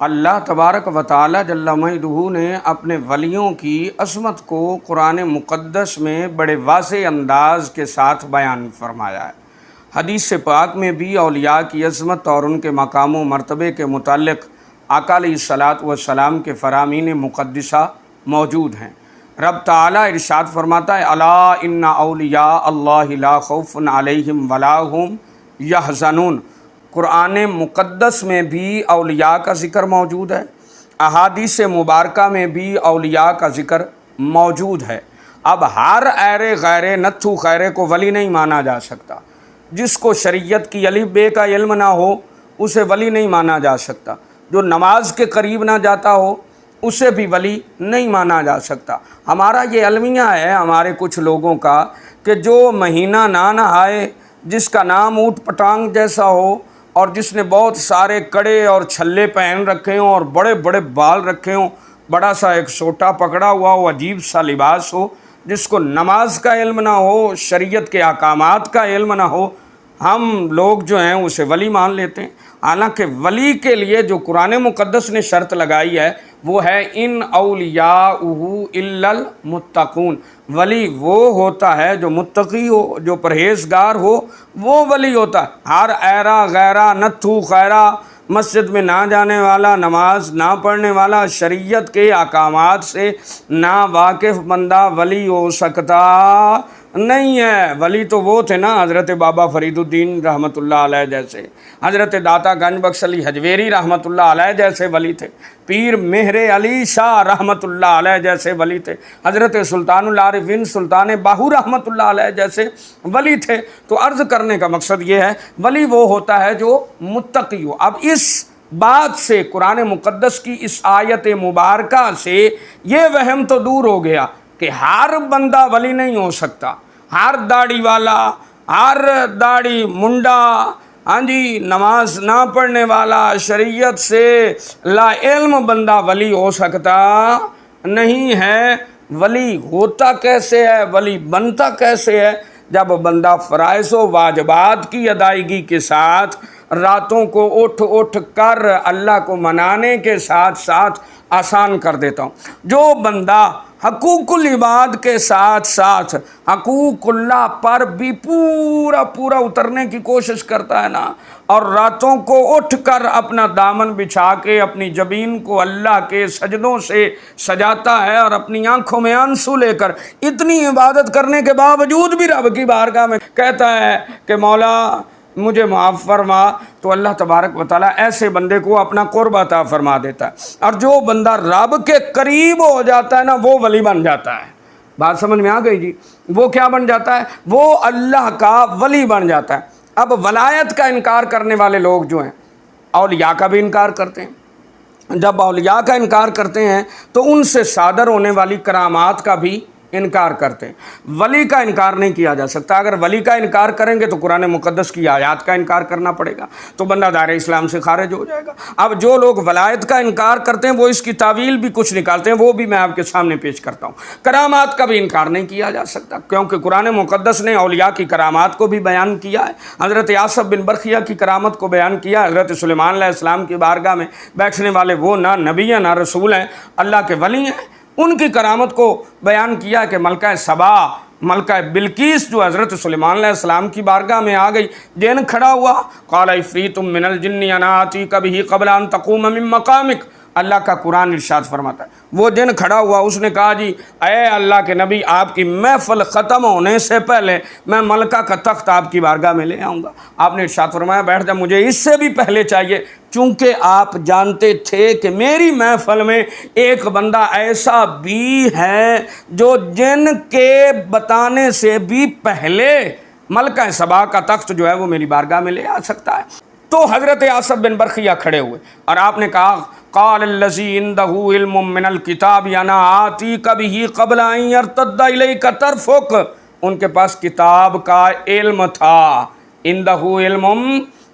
اللہ تبارک و تعالی جل مجدہ نے اپنے ولیوں کی عظمت کو قرآن مقدس میں بڑے واضح انداز کے ساتھ بیان فرمایا ہے۔ حدیث پاک میں بھی اولیاء کی عظمت اور ان کے مقام و مرتبے کے متعلق آقا علیہ الصلاۃ والسلام کے فرامین مقدسہ موجود ہیں۔ رب تعالی ارشاد فرماتا ہے الا ان اولیاء اللہ لا خوف علیہم ولا هم یحزنون۔ قرآن مقدس میں بھی اولیاء کا ذکر موجود ہے، احادیث مبارکہ میں بھی اولیاء کا ذکر موجود ہے۔ اب ہر ایرے غیرے نتھو خیرے کو ولی نہیں مانا جا سکتا۔ جس کو شریعت کی الف بے کا علم نہ ہو اسے ولی نہیں مانا جا سکتا۔ جو نماز کے قریب نہ جاتا ہو اسے بھی ولی نہیں مانا جا سکتا۔ ہمارا یہ المیہ ہے ہمارے کچھ لوگوں کا کہ جو مہینہ نہ نہائے، جس کا نام اونٹ پٹانگ جیسا ہو اور جس نے بہت سارے کڑے اور چھلے پہن رکھے ہوں اور بڑے بڑے بال رکھے ہوں، بڑا سا ایک سوٹا پکڑا ہوا ہو، عجیب سا لباس ہو، جس کو نماز کا علم نہ ہو، شریعت کے احکامات کا علم نہ ہو، ہم لوگ جو ہیں اسے ولی مان لیتے ہیں۔ حالانکہ ولی کے لیے جو قرآن مقدس نے شرط لگائی ہے وہ ہے ان اولیاءہ الا المتقون۔ ولی وہ ہوتا ہے جو متقی ہو، جو پرہیزگار ہو، وہ ولی ہوتا ہے۔ ہر ایرا غیرہ نتھو خیرہ، مسجد میں نہ جانے والا، نماز نہ پڑھنے والا، شریعت کے احکامات سے نا واقف بندہ ولی ہو سکتا نہیں ہے۔ ولی تو وہ تھے نا حضرت بابا فرید الدین رحمۃ اللہ علیہ جیسے، حضرت داتا گنج بخش علی حجویری رحمۃ اللہ علیہ جیسے ولی تھے، پیر مہر علی شاہ رحمۃ اللہ علیہ جیسے ولی تھے، حضرت سلطان العارفین سلطان باہو رحمۃ اللہ علیہ جیسے ولی تھے۔ تو عرض کرنے کا مقصد یہ ہے ولی وہ ہوتا ہے جو متقی ہو۔ اب اس بات سے قرآن مقدس کی اس آیت مبارکہ سے یہ وہم تو دور ہو گیا کہ ہر بندہ ولی نہیں ہو سکتا۔ ہر داڑھی والا، ہر داڑھی منڈا، ہاں جی، نماز نہ پڑھنے والا، شریعت سے لا علم بندہ ولی ہو سکتا نہیں ہے۔ ولی ہوتا کیسے ہے، ولی بنتا کیسے ہے؟ جب بندہ فرائض و واجبات کی ادائیگی کے ساتھ راتوں کو اٹھ اٹھ کر اللہ کو منانے کے ساتھ ساتھ آسان کر دیتا ہوں۔ جو بندہ حقوق العباد کے ساتھ ساتھ حقوق اللہ پر بھی پورا پورا اترنے کی کوشش کرتا ہے نا، اور راتوں کو اٹھ کر اپنا دامن بچھا کے اپنی جبین کو اللہ کے سجدوں سے سجاتا ہے اور اپنی آنکھوں میں آنسو لے کر اتنی عبادت کرنے کے باوجود بھی رب کی بارگاہ میں کہتا ہے کہ مولا مجھے معاف فرما، تو اللہ تبارک و تعالیٰ ایسے بندے کو اپنا قرب عطا فرما دیتا ہے۔ اور جو بندہ رب کے قریب ہو جاتا ہے نا وہ ولی بن جاتا ہے۔ بات سمجھ میں آ گئی جی؟ وہ کیا بن جاتا ہے؟ وہ اللہ کا ولی بن جاتا ہے۔ اب ولایت کا انکار کرنے والے لوگ جو ہیں اولیاء کا بھی انکار کرتے ہیں۔ جب اولیاء کا انکار کرتے ہیں تو ان سے صادر ہونے والی کرامات کا بھی انکار کرتے ہیں۔ ولی کا انکار نہیں کیا جا سکتا۔ اگر ولی کا انکار کریں گے تو قرآن مقدس کی آیات کا انکار کرنا پڑے گا، تو بندہ دائرہ اسلام سے خارج ہو جائے گا۔ اب جو لوگ ولایت کا انکار کرتے ہیں وہ اس کی تعویل بھی کچھ نکالتے ہیں، وہ بھی میں آپ کے سامنے پیش کرتا ہوں۔ کرامات کا بھی انکار نہیں کیا جا سکتا، کیونکہ قرآن مقدس نے اولیاء کی کرامات کو بھی بیان کیا ہے۔ حضرت آصف بن برخیہ کی کرامت کو بیان کیا ہے۔ حضرت سلیمان علیہ السلام کی بارگاہ میں بیٹھنے والے وہ نہ نبی ہیں نہ رسول ہیں، اللہ کے ولی ہیں، ان کی کرامت کو بیان کیا کہ ملکہ سبا، ملکہ بلقیس جو حضرت سلیمان علیہ السلام کی بارگاہ میں آ گئی، جن کھڑا ہوا، قال عفریت من الجن انا آتیک بہ قبل ان تقوم من مقامک۔ اللہ کا قرآن ارشاد فرماتا ہے وہ جن کھڑا ہوا، اس نے کہا جی اے اللہ کے نبی، آپ کی محفل ختم ہونے سے پہلے میں ملکہ کا تخت آپ کی بارگاہ میں لے آؤں گا۔ آپ نے ارشاد فرمایا بیٹھ جا، مجھے اس سے بھی پہلے چاہیے، چونکہ آپ جانتے تھے کہ میری محفل میں ایک بندہ ایسا بھی ہے جو جن کے بتانے سے بھی پہلے ملکہ سبا کا تخت جو ہے وہ میری بارگاہ میں لے آ سکتا ہے۔ تو حضرت آصف بن برخیہ کھڑے ہوئے اور آپ نے کہا قال الذی عندہ علم من الکتاب انا آتیک بہ قبل ان یرتد الیک طرفک۔ ان کے پاس کتاب کا علم تھا، عندہ علم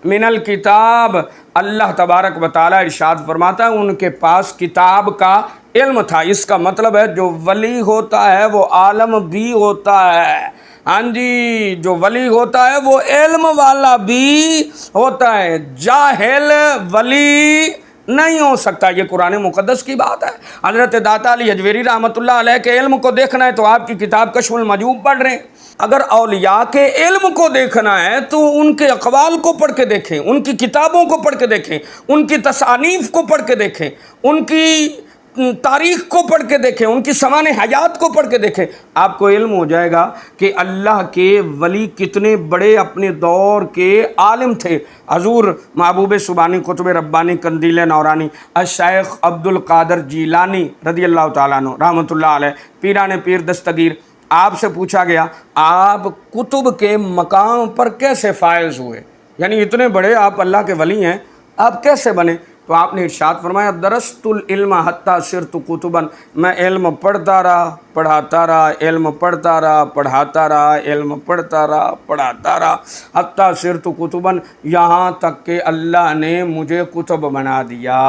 من الکتاب۔ اللہ تبارک و تعالیٰ ارشاد فرماتا ہے ان کے پاس کتاب کا علم تھا۔ اس کا مطلب ہے جو ولی ہوتا ہے وہ عالم بھی ہوتا ہے، ہاں جی، جو ولی ہوتا ہے وہ علم والا بھی ہوتا ہے۔ جاہل ولی نہیں ہو سکتا، یہ قرآن مقدس کی بات ہے۔ حضرت داتا علی حجویری رحمۃ اللہ علیہ کے علم کو دیکھنا ہے تو آپ کی کتاب کشف المجوب پڑھ رہے ہیں۔ اگر اولیاء کے علم کو دیکھنا ہے تو ان کے اقوال کو پڑھ کے دیکھیں، ان کی کتابوں کو پڑھ کے دیکھیں، ان کی تصانیف کو پڑھ کے دیکھیں، ان کی تاریخ کو پڑھ کے دیکھیں، ان کی سمان حیات کو پڑھ کے دیکھیں، آپ کو علم ہو جائے گا کہ اللہ کے ولی کتنے بڑے اپنے دور کے عالم تھے۔ حضور محبوب سبحانی قطب ربانی قندیل نورانی الشیخ عبد القادر جیلانی رضی اللہ تعالیٰ عنہ رحمۃ اللہ علیہ پیران پیر دستگیر، آپ سے پوچھا گیا آپ کتب کے مقام پر کیسے فائز ہوئے، یعنی اتنے بڑے آپ اللہ کے ولی ہیں، آپ کیسے بنے؟ تو آپ نے ارشاد فرمایا درست العلم حتی صرت کتبا، میں علم پڑھتا رہا پڑھاتا رہا، علم پڑھتا رہا پڑھاتا رہا، علم پڑھتا رہا پڑھاتا رہا، حتی صرت کتبا، یہاں تک کہ اللہ نے مجھے کتب بنا دیا۔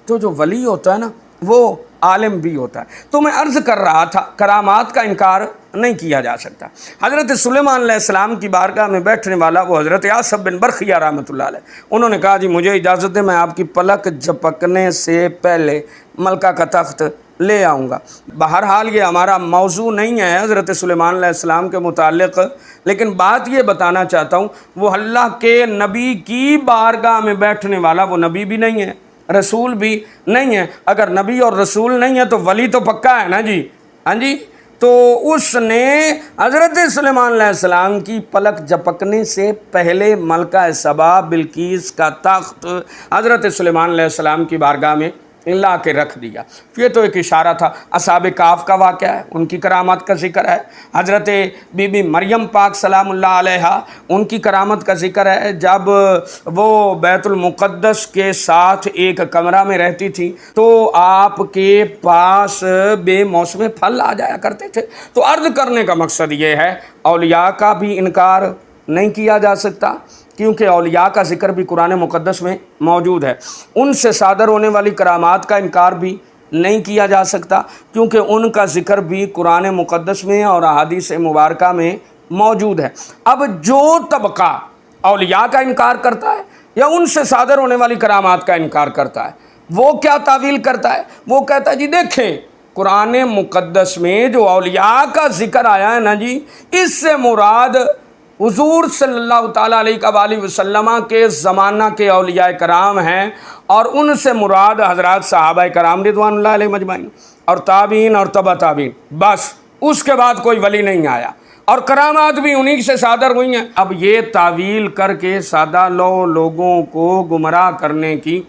تو جو ولی ہوتا ہے نا وہ عالم بھی ہوتا ہے۔ تو میں عرض کر رہا تھا کرامات کا انکار نہیں کیا جا سکتا۔ حضرت سلیمان علیہ السلام کی بارگاہ میں بیٹھنے والا وہ حضرت آصف بن برخیہ رحمۃ اللہ علیہ، انہوں نے کہا جی مجھے اجازت دے، میں آپ کی پلک جھپکنے سے پہلے ملکہ کا تخت لے آؤں گا۔ بہرحال یہ ہمارا موضوع نہیں ہے حضرت سلیمان علیہ السلام کے متعلق، لیکن بات یہ بتانا چاہتا ہوں وہ اللہ کے نبی کی بارگاہ میں بیٹھنے والا وہ نبی بھی نہیں ہے، رسول بھی نہیں ہے۔ اگر نبی اور رسول نہیں ہے تو ولی تو پکا ہے نا جی، ہاں جی۔ تو اس نے حضرت سلیمان علیہ السلام کی پلک جھپکنے سے پہلے ملکہ سبا بلقیس کا تخت حضرت سلیمان علیہ السلام کی بارگاہ میں لا کے رکھ دیا۔ یہ تو ایک اشارہ تھا۔ اصحاب کہف کا واقعہ ہے، ان کی کرامت کا ذکر ہے۔ حضرت بی بی مریم پاک سلام اللہ علیہا، ان کی کرامت کا ذکر ہے۔ جب وہ بیت المقدس کے ساتھ ایک کمرہ میں رہتی تھی تو آپ کے پاس بے موسم پھل آ جایا کرتے تھے۔ تو عرض کرنے کا مقصد یہ ہے اولیاء کا بھی انکار نہیں کیا جا سکتا، کیونکہ اولیاء کا ذکر بھی قرآن مقدس میں موجود ہے۔ ان سے صادر ہونے والی کرامات کا انکار بھی نہیں کیا جا سکتا، کیونکہ ان کا ذکر بھی قرآن مقدس میں اور احادیث مبارکہ میں موجود ہے۔ اب جو طبقہ اولیاء کا انکار کرتا ہے یا ان سے صادر ہونے والی کرامات کا انکار کرتا ہے، وہ کیا تعویل کرتا ہے؟ وہ کہتا ہے جی دیکھیں قرآن مقدس میں جو اولیاء کا ذکر آیا ہے نا جی، اس سے مراد حضور صلی اللہ تعالیٰ علیہ وآلہ وسلم کے زمانہ کے اولیاء کرام ہیں، اور ان سے مراد حضرات صحابہ کرام رضوان اللہ علیہ مجمعین اور تابعین اور تبع تابعین، بس اس کے بعد کوئی ولی نہیں آیا، اور کرامات بھی انہی سے صادر ہوئی ہیں۔ اب یہ تعویل کر کے سادہ لوگوں کو گمراہ کرنے کی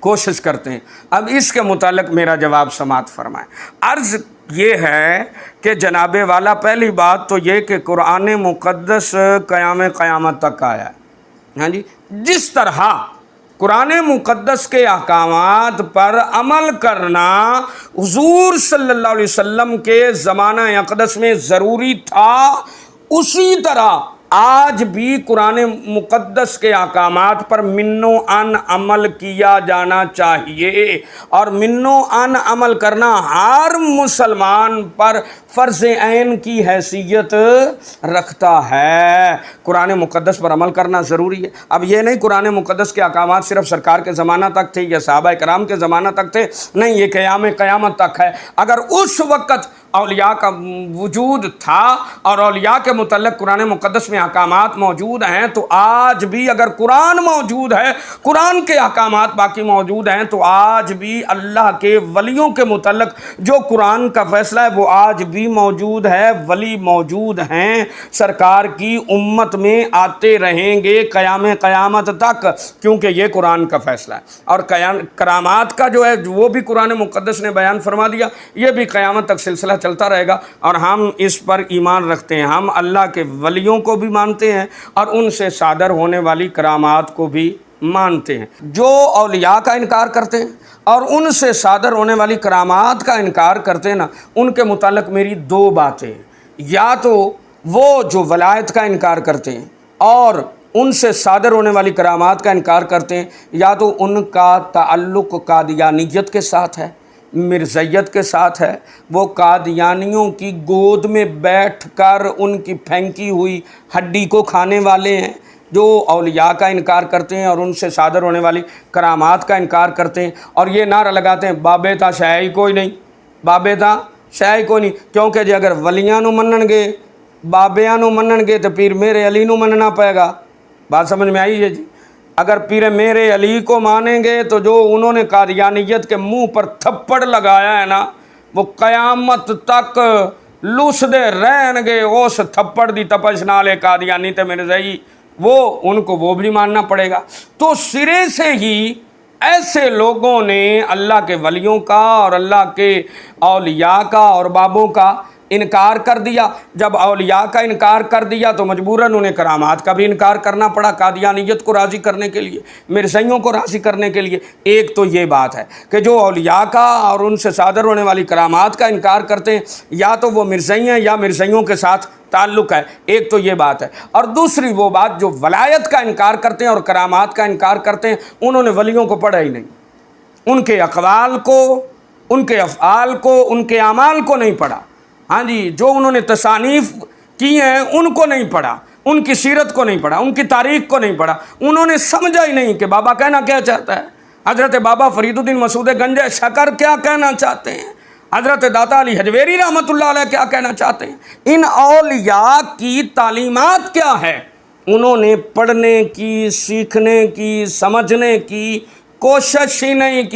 کوشش کرتے ہیں۔ اب اس کے متعلق میرا جواب سماعت فرمائیں۔ عرض یہ ہے کہ جناب والا پہلی بات تو یہ کہ قرآن مقدس قیامت تک آیا ہے، ہاں جی۔ جس طرح قرآن مقدس کے احکامات پر عمل کرنا حضور صلی اللہ علیہ وسلم کے زمانہ اقدس میں ضروری تھا، اسی طرح آج بھی قرآن مقدس کے احکامات پر منو ان عمل کیا جانا چاہیے، اور منو ان عمل کرنا ہر مسلمان پر فرض عین کی حیثیت رکھتا ہے۔ قرآن مقدس پر عمل کرنا ضروری ہے۔ اب یہ نہیں قرآن مقدس کے احکامات صرف سرکار کے زمانہ تک تھے یا صحابہ کرام کے زمانہ تک تھے، نہیں، یہ قیامت تک ہے۔ اگر اس وقت اولیاء کا وجود تھا اور اولیاء کے متعلق قرآن مقدس میں احکامات موجود ہیں، تو آج بھی اگر قرآن موجود ہے، قرآن کے احکامات باقی موجود ہیں، تو آج بھی اللہ کے ولیوں کے متعلق جو قرآن کا فیصلہ ہے وہ آج بھی موجود ہے۔ ولی موجود ہیں، سرکار کی امت میں آتے رہیں گے قیامت تک، کیونکہ یہ قرآن کا فیصلہ ہے۔ اور کرامات کا جو ہے وہ بھی قرآن مقدس نے بیان فرما دیا، یہ بھی قیامت تک سلسلہ چلتا رہے گا، اور ہم اس پر ایمان رکھتے ہیں۔ ہم اللہ کے ولیوں کو بھی مانتے ہیں اور ان سے صادر ہونے والی کرامات کو بھی مانتے ہیں۔ جو اولیاء کا انکار کرتے ہیں اور ان سے صادر ہونے والی کرامات کا انکار کرتے ہیں نا، ان کے متعلق میری دو باتیں ہیں۔ یا تو وہ جو ولایت کا انکار کرتے ہیں اور ان سے صادر ہونے والی کرامات کا انکار کرتے ہیں، یا تو ان کا تعلق قادیانیت کے ساتھ ہے، مرزیت کے ساتھ ہے، وہ قادیانیوں کی گود میں بیٹھ کر ان کی پھینکی ہوئی ہڈی کو کھانے والے ہیں، جو اولیاء کا انکار کرتے ہیں اور ان سے صادر ہونے والی کرامات کا انکار کرتے ہیں اور یہ نعرہ لگاتے ہیں بابے تا شے ہی کوئی نہیں، بابے تا شے ہی کوئی نہیں، کیونکہ جی اگر ولیاں نو منن گے بابیاں نو منن گے تو پیر میرے علی نو مننا پائے گا۔ بات سمجھ میں آئی ہے جی؟ اگر پیر میرے علی کو مانیں گے تو جو انہوں نے قادیانیت کے منہ پر تھپڑ لگایا ہے نا، وہ قیامت تک لوسدے رہن گے اس تھپڑ دی تپش نالے قادیانی تے مرزائی، وہ ان کو وہ بھی ماننا پڑے گا۔ تو سرے سے ہی ایسے لوگوں نے اللہ کے ولیوں کا اور اللہ کے اولیاء کا اور بابوں کا انکار کر دیا۔ جب اولیاء کا انکار کر دیا تو مجبوراً انہیں کرامات کا بھی انکار کرنا پڑا قادیانیت کو راضی کرنے کے لیے، مرزائیوں کو راضی کرنے کے لیے۔ ایک تو یہ بات ہے کہ جو اولیاء کا اور ان سے صادر ہونے والی کرامات کا انکار کرتے ہیں یا تو وہ مرزائی ہیں یا مرزائیوں کے ساتھ تعلق ہے، ایک تو یہ بات ہے۔ اور دوسری وہ بات جو ولایت کا انکار کرتے ہیں اور کرامات کا انکار کرتے ہیں، انہوں نے ولیوں کو پڑھا ہی نہیں، ان کے اقوال کو، ان کے افعال کو، ان کے اعمال کو نہیں پڑھا۔ ہاں جی، جو انہوں نے تصانیف کی ہیں ان کو نہیں پڑھا، ان کی سیرت کو نہیں پڑھا، ان کی تاریخ کو نہیں پڑھا، انہوں نے سمجھا ہی نہیں کہ بابا کہنا کیا چاہتا ہے، حضرت بابا فرید الدین مسعود گنج شکر کیا کہنا چاہتے ہیں، حضرت داتا علی حجویری رحمۃ اللہ علیہ کیا کہنا چاہتے ہیں، ان اولیاء کی تعلیمات کیا ہے، انہوں نے پڑھنے کی، سیکھنے کی، سمجھنے کی کوشش ہی نہیں کی۔